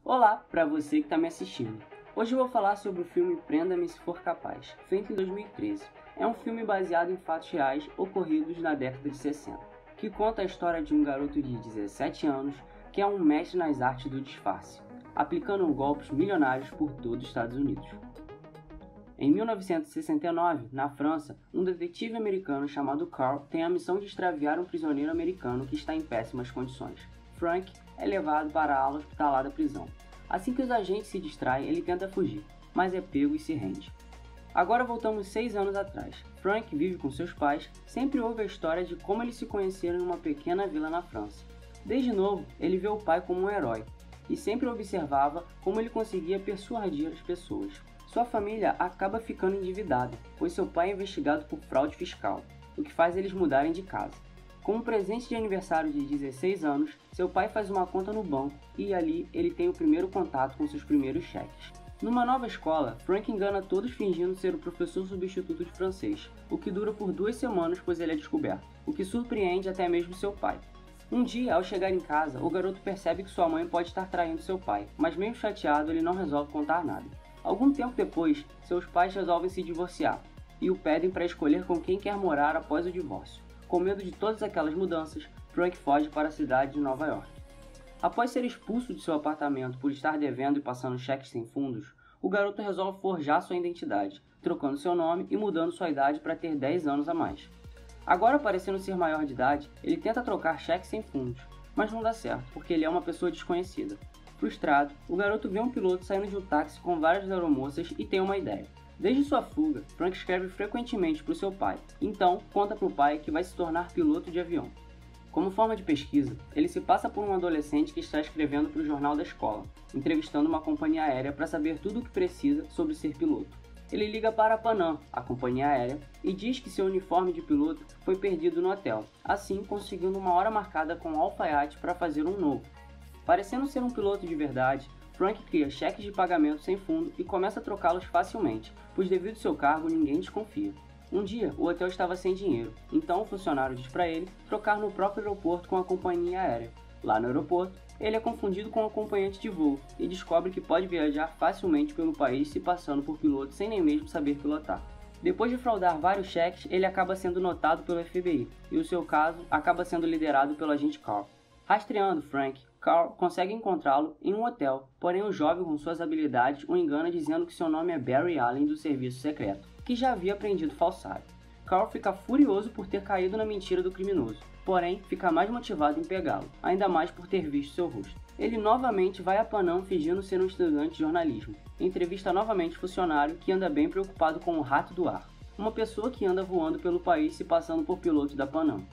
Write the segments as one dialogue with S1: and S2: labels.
S1: Olá para você que está me assistindo. Hoje eu vou falar sobre o filme Prenda-me se for capaz, feito em 2013. É um filme baseado em fatos reais ocorridos na década de 60, que conta a história de um garoto de 17 anos que é um mestre nas artes do disfarce, aplicando golpes milionários por todo os Estados Unidos. Em 1969, na França, um detetive americano chamado Carl tem a missão de extraviar um prisioneiro americano que está em péssimas condições. Frank é levado para a ala hospitalar da prisão. Assim que os agentes se distraem, ele tenta fugir, mas é pego e se rende. Agora voltamos 6 anos atrás. Frank vive com seus pais, sempre ouve a história de como eles se conheceram em uma pequena vila na França. Desde novo, ele vê o pai como um herói, e sempre observava como ele conseguia persuadir as pessoas. Sua família acaba ficando endividada, pois seu pai é investigado por fraude fiscal, o que faz eles mudarem de casa. Como presente de aniversário de 16 anos, seu pai faz uma conta no banco e ali ele tem o primeiro contato com seus primeiros cheques. Numa nova escola, Frank engana todos fingindo ser o professor substituto de francês, o que dura por 2 semanas pois ele é descoberto, o que surpreende até mesmo seu pai. Um dia, ao chegar em casa, o garoto percebe que sua mãe pode estar traindo seu pai, mas mesmo chateado ele não resolve contar nada. Algum tempo depois, seus pais resolvem se divorciar e o pedem para escolher com quem quer morar após o divórcio. Com medo de todas aquelas mudanças, Frank foge para a cidade de Nova York. Após ser expulso de seu apartamento por estar devendo e passando cheques sem fundos, o garoto resolve forjar sua identidade, trocando seu nome e mudando sua idade para ter 10 anos a mais. Agora, parecendo ser maior de idade, ele tenta trocar cheques sem fundos, mas não dá certo, porque ele é uma pessoa desconhecida. Frustrado, o garoto vê um piloto saindo de um táxi com várias aeromoças e tem uma ideia. Desde sua fuga, Frank escreve frequentemente para o seu pai, então conta para o pai que vai se tornar piloto de avião. Como forma de pesquisa, ele se passa por um adolescente que está escrevendo para o jornal da escola, entrevistando uma companhia aérea para saber tudo o que precisa sobre ser piloto. Ele liga para a Pan Am, a companhia aérea, e diz que seu uniforme de piloto foi perdido no hotel, assim conseguindo uma hora marcada com um alfaiate para fazer um novo. Parecendo ser um piloto de verdade, Frank cria cheques de pagamento sem fundo e começa a trocá-los facilmente, pois devido ao seu cargo ninguém desconfia. Um dia, o hotel estava sem dinheiro, então o funcionário diz para ele trocar no próprio aeroporto com a companhia aérea. Lá no aeroporto, ele é confundido com um acompanhante de voo e descobre que pode viajar facilmente pelo país se passando por piloto sem nem mesmo saber pilotar. Depois de fraudar vários cheques, ele acaba sendo notado pelo FBI e o seu caso acaba sendo liderado pelo agente Carl. Rastreando Frank, Carl consegue encontrá-lo em um hotel, porém o jovem com suas habilidades o engana dizendo que seu nome é Barry Allen do serviço secreto, que já havia aprendido falsário. Carl fica furioso por ter caído na mentira do criminoso, porém fica mais motivado em pegá-lo, ainda mais por ter visto seu rosto. Ele novamente vai a Pan Am fingindo ser um estudante de jornalismo, e entrevista novamente o funcionário que anda bem preocupado com o rato do ar, uma pessoa que anda voando pelo país se passando por piloto da Pan Am.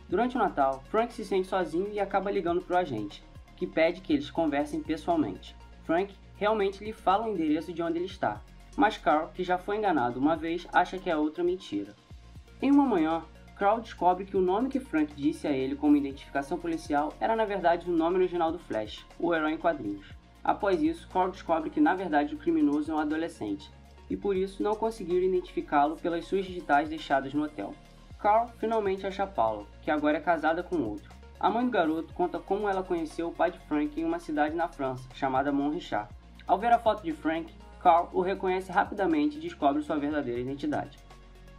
S1: Durante o Natal, Frank se sente sozinho e acaba ligando para o agente, que pede que eles conversem pessoalmente. Frank realmente lhe fala o endereço de onde ele está, mas Carl, que já foi enganado uma vez, acha que é outra mentira. Em uma manhã, Carl descobre que o nome que Frank disse a ele como identificação policial era na verdade o nome original do Flash, o herói em quadrinhos. Após isso, Carl descobre que na verdade o criminoso é um adolescente, e por isso não conseguiram identificá-lo pelas suas digitais deixadas no hotel. Carl finalmente acha Paula, que agora é casada com outro. A mãe do garoto conta como ela conheceu o pai de Frank em uma cidade na França, chamada Montrichard. Ao ver a foto de Frank, Carl o reconhece rapidamente e descobre sua verdadeira identidade.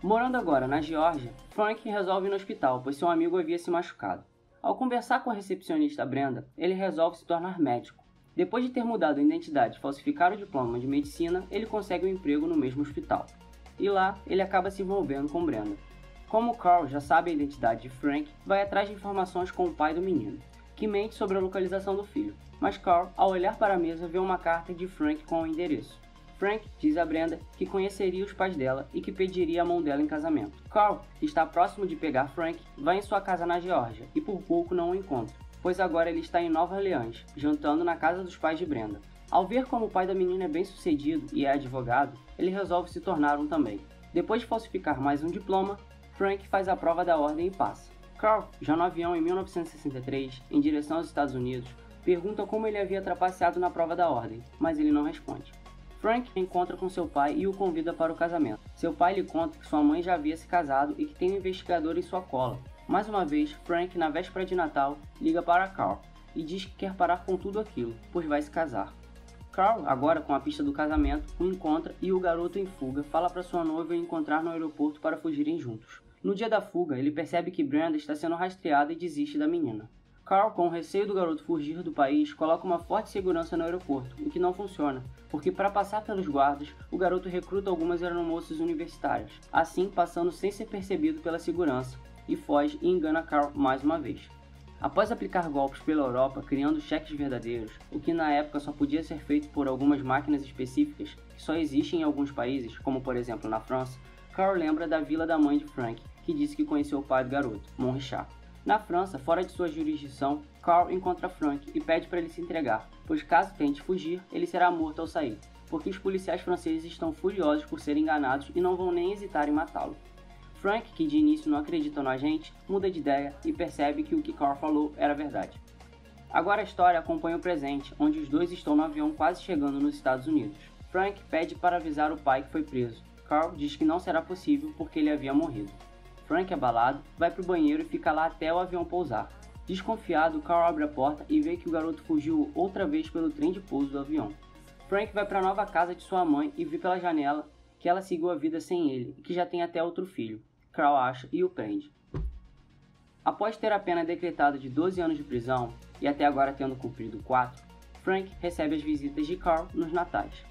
S1: Morando agora na Geórgia, Frank resolve ir no hospital, pois seu amigo havia se machucado. Ao conversar com a recepcionista Brenda, ele resolve se tornar médico. Depois de ter mudado a identidade e falsificar o diploma de medicina, ele consegue um emprego no mesmo hospital. E lá, ele acaba se envolvendo com Brenda. Como Carl já sabe a identidade de Frank, vai atrás de informações com o pai do menino, que mente sobre a localização do filho. Mas Carl, ao olhar para a mesa, vê uma carta de Frank com o endereço. Frank diz a Brenda que conheceria os pais dela e que pediria a mão dela em casamento. Carl, que está próximo de pegar Frank, vai em sua casa na Geórgia e por pouco não o encontra, pois agora ele está em Nova Orleans, jantando na casa dos pais de Brenda. Ao ver como o pai da menina é bem sucedido e é advogado, ele resolve se tornar um também. Depois de falsificar mais um diploma, Frank faz a prova da ordem e passa. Carl, já no avião em 1963, em direção aos Estados Unidos, pergunta como ele havia trapaceado na prova da ordem, mas ele não responde. Frank encontra com seu pai e o convida para o casamento. Seu pai lhe conta que sua mãe já havia se casado e que tem um investigador em sua cola. Mais uma vez, Frank, na véspera de Natal, liga para Carl e diz que quer parar com tudo aquilo, pois vai se casar. Carl, agora com a pista do casamento, o encontra e o garoto em fuga fala para sua noiva encontrar no aeroporto para fugirem juntos. No dia da fuga, ele percebe que Brenda está sendo rastreada e desiste da menina. Carl, com o receio do garoto fugir do país, coloca uma forte segurança no aeroporto, o que não funciona, porque para passar pelos guardas, o garoto recruta algumas aeromoças universitárias, assim passando sem ser percebido pela segurança, e foge e engana Carl mais uma vez. Após aplicar golpes pela Europa, criando cheques verdadeiros, o que na época só podia ser feito por algumas máquinas específicas que só existem em alguns países, como por exemplo na França, Carl lembra da vila da mãe de Frank, que disse que conheceu o pai do garoto, Monrichard. Na França, fora de sua jurisdição, Carl encontra Frank e pede para ele se entregar, pois caso tente fugir, ele será morto ao sair, porque os policiais franceses estão furiosos por serem enganados e não vão nem hesitar em matá-lo. Frank, que de início não acredita no agente, muda de ideia e percebe que o que Carl falou era verdade. Agora a história acompanha o presente, onde os dois estão no avião quase chegando nos Estados Unidos. Frank pede para avisar o pai que foi preso. Carl diz que não será possível porque ele havia morrido. Frank, abalado, vai para o banheiro e fica lá até o avião pousar. Desconfiado, Carl abre a porta e vê que o garoto fugiu outra vez pelo trem de pouso do avião. Frank vai para a nova casa de sua mãe e vê pela janela que ela seguiu a vida sem ele e que já tem até outro filho. Carl acha e o prende. Após ter a pena decretada de 12 anos de prisão, e até agora tendo cumprido 4, Frank recebe as visitas de Carl nos natais.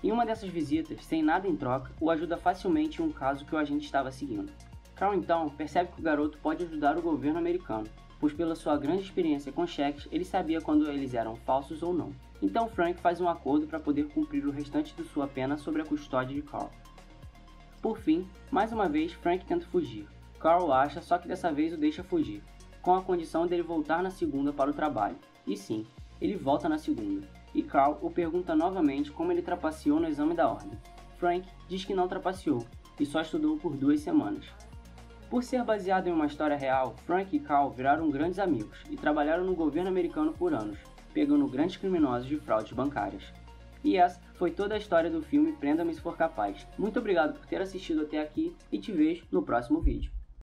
S1: Em uma dessas visitas, sem nada em troca, o ajuda facilmente em um caso que o agente estava seguindo. Carl então percebe que o garoto pode ajudar o governo americano, pois pela sua grande experiência com cheques, ele sabia quando eles eram falsos ou não. Então Frank faz um acordo para poder cumprir o restante de sua pena sob a custódia de Carl. Por fim, mais uma vez Frank tenta fugir. Carl o acha, só que dessa vez o deixa fugir, com a condição dele voltar na segunda para o trabalho. E sim, ele volta na segunda, e Carl o pergunta novamente como ele trapaceou no exame da ordem. Frank diz que não trapaceou, e só estudou por 2 semanas. Por ser baseado em uma história real, Frank e Carl viraram grandes amigos e trabalharam no governo americano por anos, pegando grandes criminosos de fraudes bancárias. E essa foi toda a história do filme Prenda-me se for capaz. Muito obrigado por ter assistido até aqui e te vejo no próximo vídeo.